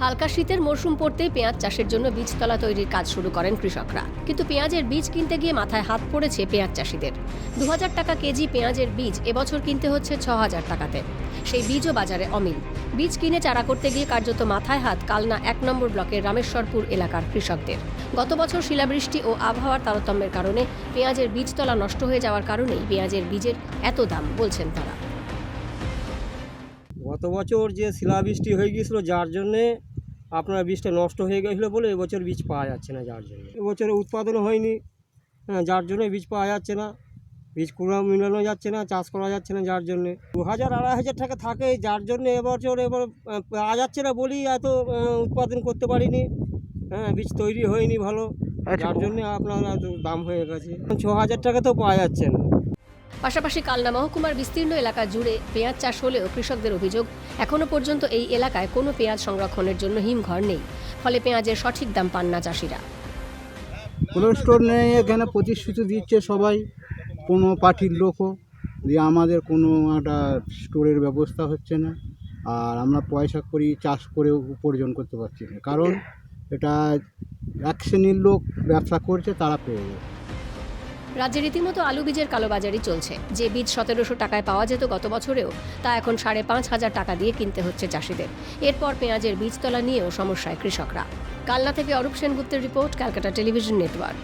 হালকা শীতের মরশুম পড়তেই পেঁয়াজ চাষের জন্য বীজতলা তৈরির কাজ শুরু করেন কৃষকরা। কিন্তু পেঁয়াজের বীজ কিনতে গিয়ে মাথায় হাত পড়েছে পেঁয়াজ চাষিদের। 2000 টাকা কেজি পেঁয়াজের বীজ এবছর কিনতে হচ্ছে 6000 টাকাতে। সেই বীজও বাজারে অমিল। বীজ কিনে চারা করতে গিয়ে কার্যত মাথায় হাত কালনা 1 নম্বর ব্লকের রামেশ্বরপুর এলাকার কৃষকদের। গত বছর শিলাবৃষ্টি ও আবহাওয়ার তারতম্যের কারণে পেঁয়াজের বীজতলা নষ্ট হয়ে যাওয়ার কারণেই পেঁয়াজের বীজের এত দাম বলছেন তারা। গত বছর যে শিলাবৃষ্টি হয়ে গিয়েছিল, যার জন্যে আপনার বীজটা নষ্ট হয়ে গেছিলো বলে এবছর বীজ পাওয়া যাচ্ছে না। যার জন্য এবছরে উৎপাদন হয়নি, যার জন্য বীজ পাওয়া যাচ্ছে না, বীজ কুড়া মিলানো যাচ্ছে না, চাষ করা যাচ্ছে না। যার জন্যে 2000-2500 টাকা থাকে, যার জন্য এবার পাওয়া যাচ্ছে না বলেই এত উৎপাদন করতে পারিনি। বীজ তৈরি হয়নি ভালো, যার জন্য আপনার এত দাম হয়ে গেছে। 6000 টাকা তো পাওয়া যাচ্ছে না। পাশাপাশি কালনা মহকুমার বিস্তীর্ণ এলাকা জুড়ে পেঁয়াজ চাষ হলেও কৃষকদের অভিযোগ, এখনো পর্যন্ত এই এলাকায় কোনো পেঁয়াজ সংরক্ষণের জন্য হিমঘর নেই। ফলে পেঁয়াজের সঠিক দাম পান না চাষিরা। কোনো স্টোর নেই এখানে, প্রতিশ্রুতি দিচ্ছে সবাই, কোনো পার্টির লোকও, যে আমাদের কোনো একটা স্টোরের ব্যবস্থা হচ্ছে না। আর আমরা পয়সা করি চাষ করে উপার্জন করতে পারছি না, কারণ এটা এক শ্রেণীর লোক ব্যবসা করছে, তারা পেয়ে যায়। রাজ্যে রীতিমতো আলু বীজের কালোবাজারি চলছে। যে বীজ 1700 টাকায় পাওয়া যেত গত বছরেও, তা এখন 5500 টাকা দিয়ে কিনতে হচ্ছে চাষিদের। এরপর পেঁয়াজের বীজতলা নিয়েও সমস্যায় কৃষকরা। কালনা থেকে অরূপ সেনগুপ্তের রিপোর্ট, ক্যালকাটা টেলিভিশন নেটওয়ার্ক।